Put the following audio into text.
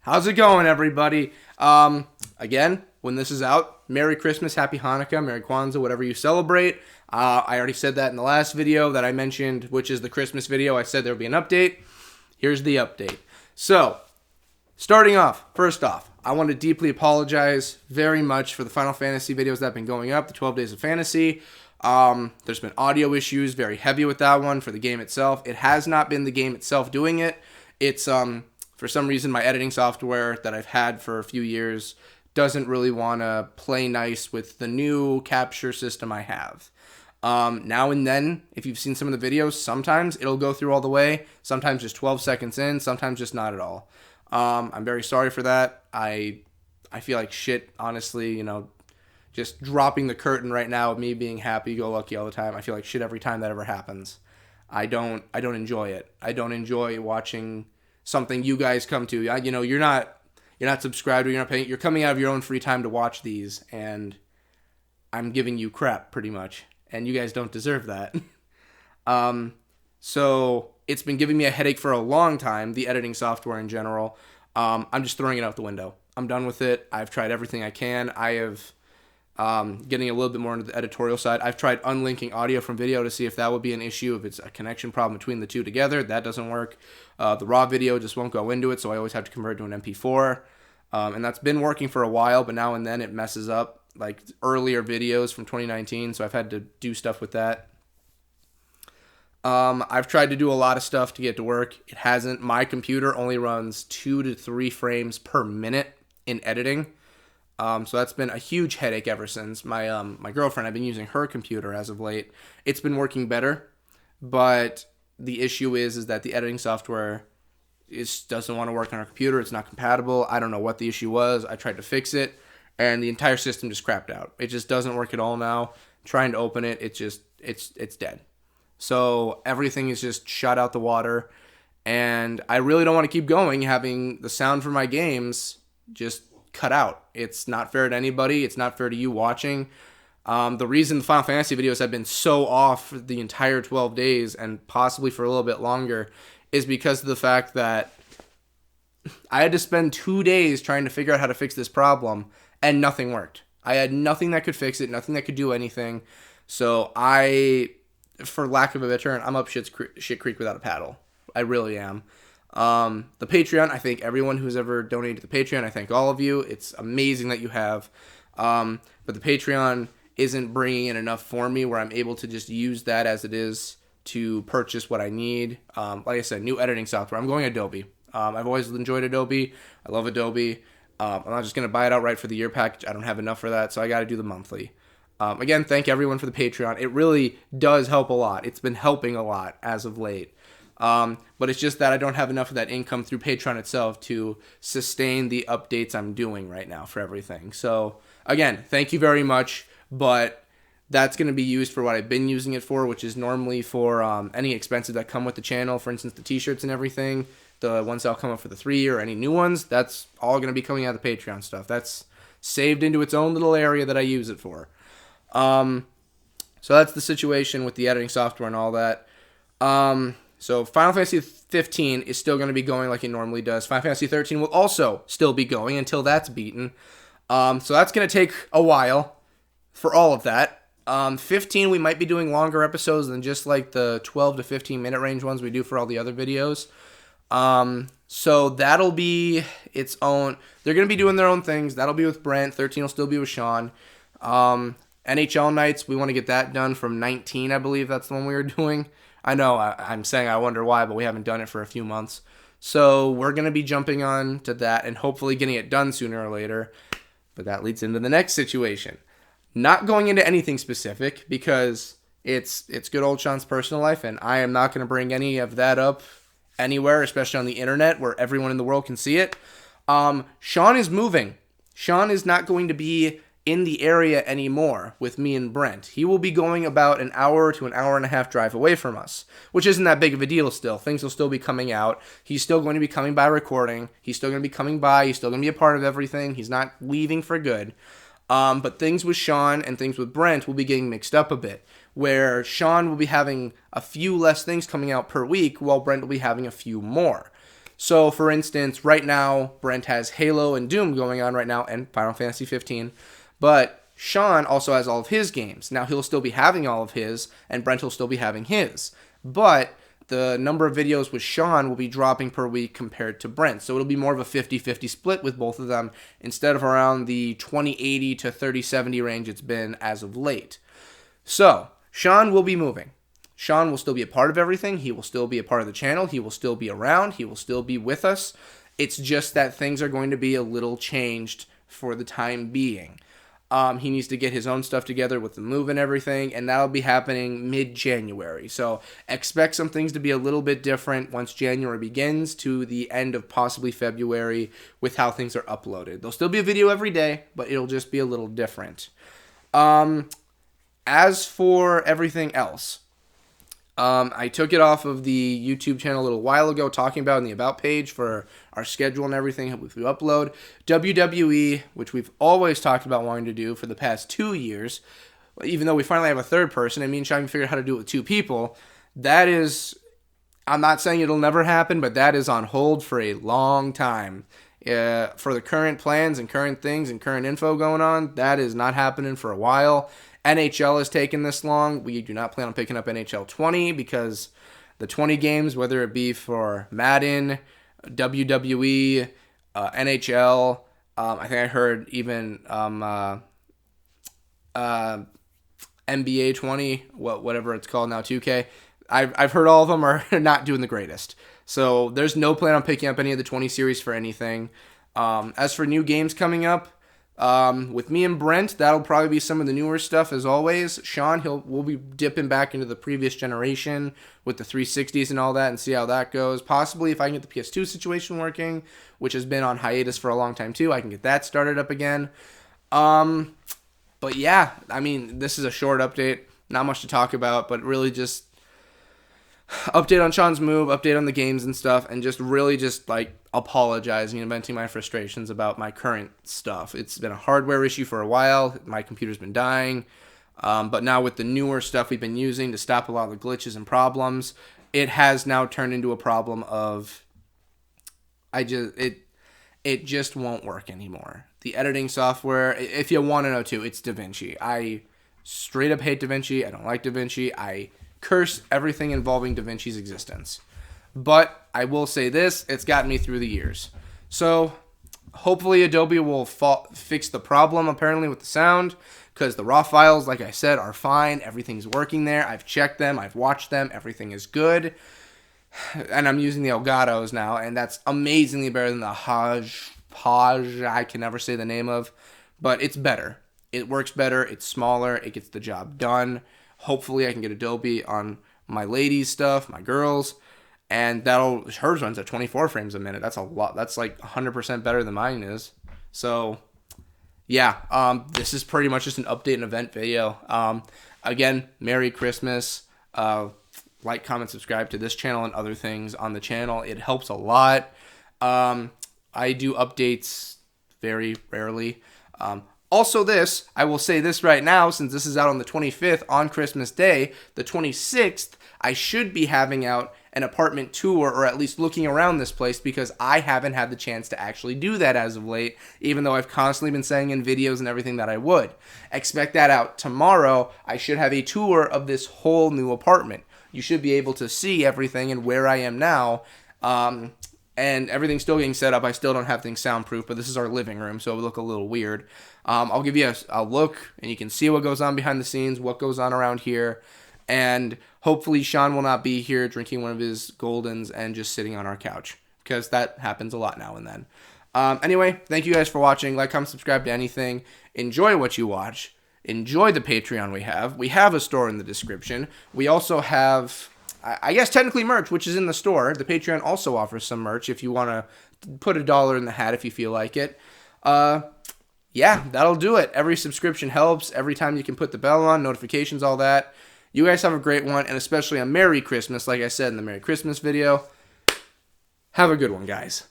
How's it going, everybody? Again, when this is out, Merry Christmas, Happy Hanukkah, Merry Kwanzaa, whatever you celebrate. I already said that in the last video that I mentioned, which is the Christmas video. I said there would be an update. Here's the update. So, starting off, first off, I want to deeply apologize very much for the Final Fantasy videos that have been going up, the 12 Days of Fantasy. There's been audio issues, very heavy with that one for the game itself. It has not been the game itself doing it. It's, for some reason, my editing software that I've had for a few years doesn't really want to play nice with the new capture system I have. Now and then, if you've seen some of the videos, sometimes it'll go through all the way, sometimes just 12 seconds in, sometimes just not at all. I'm very sorry for that. I feel like shit, honestly, just dropping the curtain right now of me being happy-go-lucky all the time. I feel like shit every time that ever happens. I don't enjoy it. I don't enjoy watching something you guys come to. You're not subscribed or you're not paying. You're coming out of your own free time to watch these, and I'm giving you crap pretty much, and you guys don't deserve that. So it's been giving me a headache for a long time, the editing software in general. I'm just throwing it out the window. I'm done with it. I've tried everything I can. I have getting a little bit more into the editorial side. I've tried unlinking audio from video to see if that would be an issue, if it's a connection problem between the two together. That doesn't work. The raw video just won't go into it, so I always have to convert to an MP4. And that's been working for a while, but now and then it messes up, like earlier videos from 2019, so I've had to do stuff with that. I've tried to do a lot of stuff to get it to work. It hasn't. My computer only runs 2 to 3 frames per minute in editing. So that's been a huge headache ever since. My girlfriend, I've been using her computer as of late. It's been working better, but the issue is that the editing software doesn't want to work on her computer. It's not compatible. I don't know what the issue was. I tried to fix it, and the entire system just crapped out. It just doesn't work at all now. Trying to open it, it's dead. So everything is just shot out the water, and I really don't want to keep going having the sound from my games just cut out. It's not fair to anybody. It's not fair to you watching. The reason the Final Fantasy videos have been so off the entire 12 days and possibly for a little bit longer is because of the fact that I had to spend 2 days trying to figure out how to fix this problem, and nothing worked. I had nothing that could fix it, nothing that could do anything. So for lack of a better term, I'm up shit creek without a paddle. I really am. The Patreon, I thank everyone who's ever donated to the Patreon. I thank all of you. It's amazing that you have. But the Patreon isn't bringing in enough for me where I'm able to just use that as it is to purchase what I need. Like I said, new editing software. I'm going Adobe. I've always enjoyed Adobe. I love Adobe. I'm not just going to buy it outright for the year package. I don't have enough for that, so I got to do the monthly. Again, thank everyone for the Patreon. It really does help a lot. It's been helping a lot as of late. But it's just that I don't have enough of that income through Patreon itself to sustain the updates I'm doing right now for everything. So, again, thank you very much, but that's going to be used for what I've been using it for, which is normally for any expenses that come with the channel, for instance, the t-shirts and everything, the ones that'll come up for the 3 year or any new ones, that's all going to be coming out of the Patreon stuff. That's saved into its own little area that I use it for. So that's the situation with the editing software and all that. So Final Fantasy 15 is still going to be going like it normally does. Final Fantasy 13 will also still be going until that's beaten. So that's going to take a while for all of that. 15, we might be doing longer episodes than just like the 12 to 15 minute range ones we do for all the other videos. So that'll be its own. They're going to be doing their own things. That'll be with Brent. 13 will still be with Sean. NHL nights, we want to get that done from 19, I believe that's the one we were doing. I know, I'm saying I wonder why, but we haven't done it for a few months. So we're going to be jumping on to that and hopefully getting it done sooner or later. But that leads into the next situation. Not going into anything specific because it's good old Sean's personal life, and I am not going to bring any of that up anywhere, especially on the internet where everyone in the world can see it. Sean is moving. Sean is not going to be in the area anymore with me and Brent. He will be going about an hour to an hour and a half drive away from us, which isn't that big of a deal still. Things will still be coming out. He's still going to be coming by recording. He's still going to be coming by. He's still going to be a part of everything. He's not leaving for good. But things with Sean and things with Brent will be getting mixed up a bit, where Sean will be having a few less things coming out per week while Brent will be having a few more. So, for instance, right now, Brent has Halo and Doom going on right now, and Final Fantasy 15. But Sean also has all of his games. Now, he'll still be having all of his, and Brent will still be having his. But the number of videos with Sean will be dropping per week compared to Brent. So it'll be more of a 50-50 split with both of them instead of around the 20-80 to 30-70 range it's been as of late. So, Sean will be moving. Sean will still be a part of everything. He will still be a part of the channel. He will still be around. He will still be with us. It's just that things are going to be a little changed for the time being. He needs to get his own stuff together with the move and everything, and that'll be happening mid-January. So expect some things to be a little bit different once January begins to the end of possibly February with how things are uploaded. There'll still be a video every day, but it'll just be a little different. As for everything else, I took it off of the YouTube channel a little while ago, talking about in the About page for our schedule and everything if we upload. WWE, which we've always talked about wanting to do for the past 2 years, even though we finally have a third person, and me and Sean figured out how to do it with 2 people, that is, I'm not saying it'll never happen, but that is on hold for a long time. For the current plans and current things and current info going on, that is not happening for a while. NHL has taken this long. We do not plan on picking up NHL 20 because the 20 games, whether it be for Madden, WWE, NHL, I think I heard even NBA 20, whatever it's called now, 2K. I've heard all of them are not doing the greatest. So there's no plan on picking up any of the 20 series for anything. As for new games coming up, with me and Brent, that'll probably be some of the newer stuff as always. Sean, we'll be dipping back into the previous generation with the 360s and all that and see how that goes. Possibly if I can get the PS2 situation working, which has been on hiatus for a long time too, I can get that started up again. But yeah, I mean, this is a short update. Not much to talk about, but really just update on Sean's move, update on the games and stuff, and just really just like apologizing and venting my frustrations about my current stuff. It's been a hardware issue for a while. My computer's been dying. But now with the newer stuff we've been using to stop a lot of the glitches and problems, it has now turned into a problem of it just won't work anymore. The editing software, if you want to know too, it's DaVinci. I straight up hate DaVinci. I don't like DaVinci. I curse everything involving DaVinci's existence. But I will say this, it's gotten me through the years. So hopefully Adobe will fix the problem apparently with the sound, because the raw files, like I said, are fine. Everything's working there. I've checked them. I've watched them. Everything is good. And I'm using the Elgatos now, and that's amazingly better than the Haj, I can never say the name of, but it's better. It works better. It's smaller. It gets the job done. Hopefully I can get Adobe on my ladies' stuff, my girls, and hers runs at 24 frames a minute. That's a lot. That's like 100% better than mine is. So yeah, this is pretty much just an update and event video. Again, Merry Christmas. Like, comment, subscribe to this channel and other things on the channel. It helps a lot. I do updates very rarely. Also I will say this right now, since this is out on the 25th on Christmas Day, the 26th, I should be having out an apartment tour, or at least looking around this place, because I haven't had the chance to actually do that as of late, even though I've constantly been saying in videos and everything that I would. Expect that out tomorrow. I should have a tour of this whole new apartment. You should be able to see everything and where I am now. And everything's still getting set up. I still don't have things soundproof, but this is our living room, so it would look a little weird. I'll give you a look, and you can see what goes on behind the scenes, what goes on around here, and hopefully Sean will not be here drinking one of his Goldens and just sitting on our couch, because that happens a lot now and then. Anyway, thank you guys for watching. Like, comment, subscribe to anything. Enjoy what you watch. Enjoy the Patreon we have. We have a store in the description. We also have, I guess technically merch, which is in the store. The Patreon also offers some merch if you want to put $1 in the hat if you feel like it. Yeah, that'll do it. Every subscription helps. Every time you can put the bell on, notifications, all that. You guys have a great one, and especially a Merry Christmas, like I said in the Merry Christmas video. Have a good one, guys.